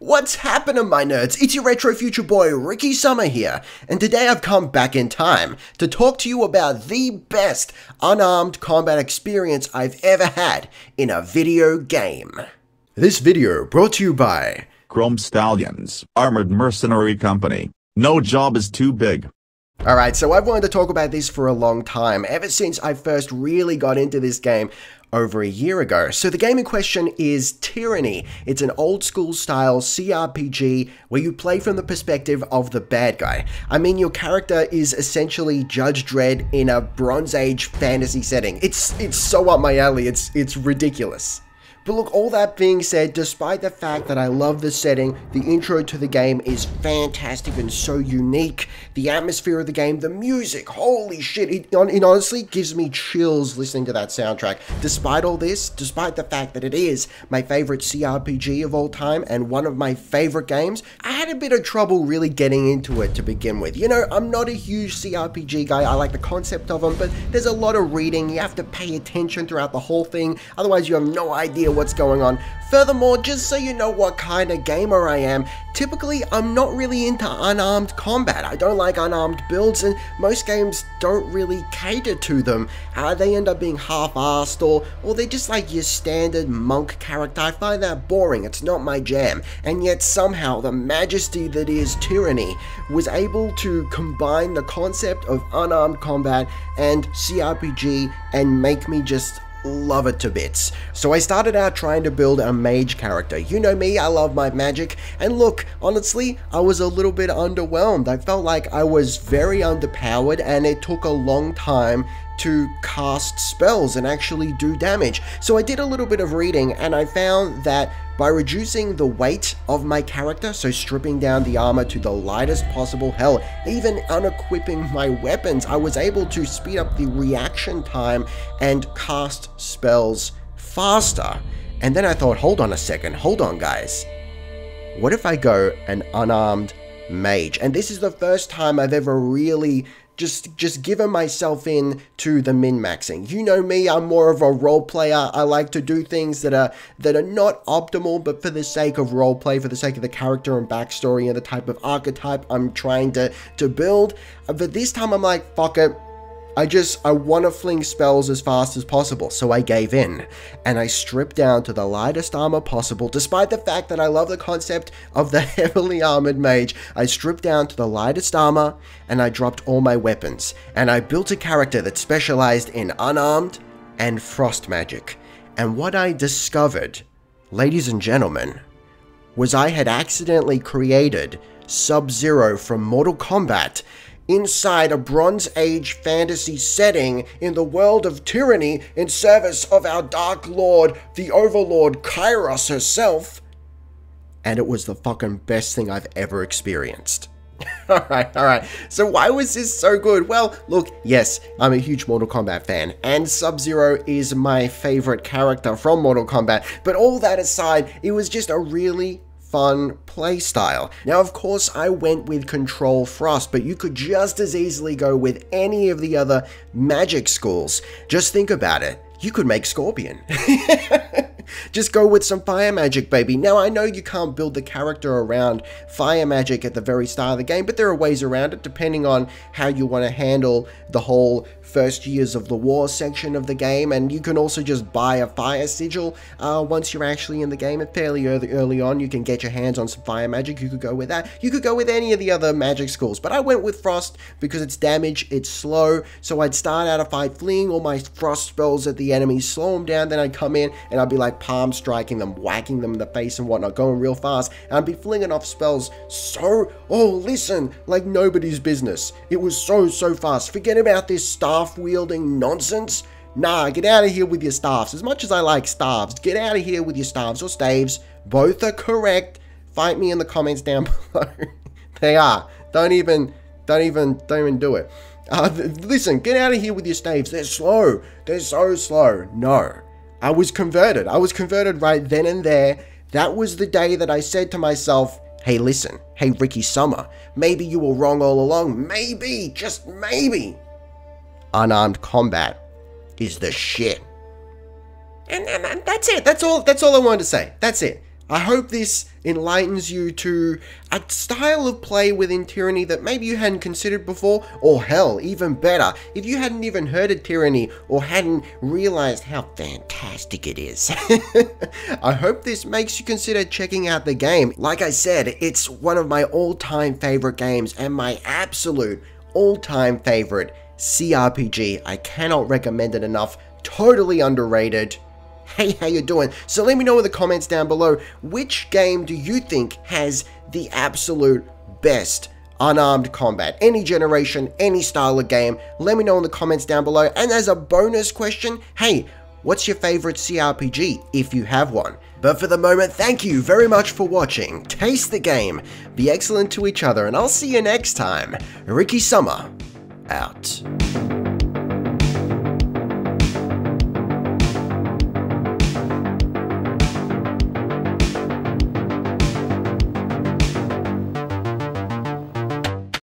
What's happening, my nerds? It's your retro future boy, Ricky Summer here, and today I've come back in time to talk to you about the best unarmed combat experience I've ever had in a video game. This video brought to you by Chrome Stallions, Armored Mercenary Company. No job is too big. Alright, so I've wanted to talk about this for a long time, ever since I first really got into this game over a year ago. So the game in question is Tyranny. It's an old school style CRPG where you play from the perspective of the bad guy. I mean, your character is essentially Judge Dredd in a Bronze Age fantasy setting. It's so up my alley, it's ridiculous. But look, all that being said, despite the fact that I love the setting, the intro to the game is fantastic and so unique. The atmosphere of the game, the music, holy shit, it honestly gives me chills listening to that soundtrack. Despite all this, despite the fact that it is my favorite CRPG of all time and one of my favorite games, I had a bit of trouble really getting into it to begin with. You know, I'm not a huge CRPG guy, I like the concept of them, but there's a lot of reading, you have to pay attention throughout the whole thing, otherwise you have no idea what's going on. Furthermore, just so you know what kind of gamer I am, typically I'm not really into unarmed combat. I don't like unarmed builds, and most games don't really cater to them. They end up being half-assed, or they're just like your standard monk character. I find that boring, it's not my jam. And yet somehow the majesty that is Tyranny was able to combine the concept of unarmed combat and CRPG and make me just love it to bits. So I started out trying to build a mage character. You know me, I love my magic, and look, honestly, I was a little bit underwhelmed. I felt like I was very underpowered and it took a long time to cast spells and actually do damage. So I did a little bit of reading and I found that by reducing the weight of my character, so stripping down the armor to the lightest possible, hell, even unequipping my weapons, I was able to speed up the reaction time and cast spells faster. And then I thought, hold on a second, hold on guys. What if I go an unarmed mage? And this is the first time I've ever really just given myself in to the min-maxing. You know me, I'm more of a role player. I like to do things that are not optimal, but for the sake of roleplay, for the sake of the character and backstory and the type of archetype I'm trying to build. But this time I'm like, fuck it. I want to fling spells as fast as possible, so I gave in, and I stripped down to the lightest armor possible. Despite the fact that I love the concept of the heavily armored mage, I stripped down to the lightest armor, and I dropped all my weapons, and I built a character that specialized in unarmed and frost magic. And what I discovered, ladies and gentlemen, was I had accidentally created Sub-Zero from Mortal Kombat inside a Bronze Age fantasy setting in the world of Tyranny in service of our Dark Lord, the Overlord Kairos herself. And it was the fucking best thing I've ever experienced. Alright, so why was this so good? Well, look, yes, I'm a huge Mortal Kombat fan, and Sub-Zero is my favorite character from Mortal Kombat, but all that aside, it was just a really fun playstyle. Now, of course, I went with Control Frost, but you could just as easily go with any of the other magic schools. Just think about it. You could make Scorpion. Just go with some fire magic, baby. Now, I know you can't build the character around fire magic at the very start of the game, but there are ways around it depending on how you want to handle the whole first years of the war section of the game. And you can also just buy a fire sigil once you're actually in the game, and fairly early on you can get your hands on some fire magic. You could go with that. You could go with any of the other magic schools, but I went with Frost because it's damage, it's slow, so I'd start out a fight fleeing all my frost spells at the enemies, slow them down, then I'd come in and I'd be like palm striking them, whacking them in the face and whatnot, going real fast, and I'd be flinging off spells like nobody's business. It was so fast. Forget about this staff wielding nonsense. Nah, get out of here with your staffs. As much as I like staffs, get out of here with your staffs or staves. Both are correct. Fight me in the comments down below. They are. Don't even do it. Listen, get out of here with your staves. They're slow. They're so slow. No. I was converted. I was converted right then and there. That was the day that I said to myself, hey, listen. Hey, Ricky Summer. Maybe you were wrong all along. Maybe. Just maybe. Unarmed combat is the shit. And that's it. That's all I wanted to say. That's it. I hope this enlightens you to a style of play within Tyranny that maybe you hadn't considered before, or hell, even better, if you hadn't even heard of Tyranny or hadn't realized how fantastic it is. I hope this makes you consider checking out the game. Like I said, it's one of my all-time favorite games and my absolute all-time favorite CRPG. I cannot recommend it enough. Totally underrated. Hey, how you doing? So let me know in the comments down below, which game do you think has the absolute best unarmed combat? Any generation, any style of game, let me know in the comments down below. And as a bonus question, hey, what's your favorite CRPG, if you have one? But for the moment, thank you very much for watching. Taste the game, be excellent to each other, and I'll see you next time. Ricky Summer, out.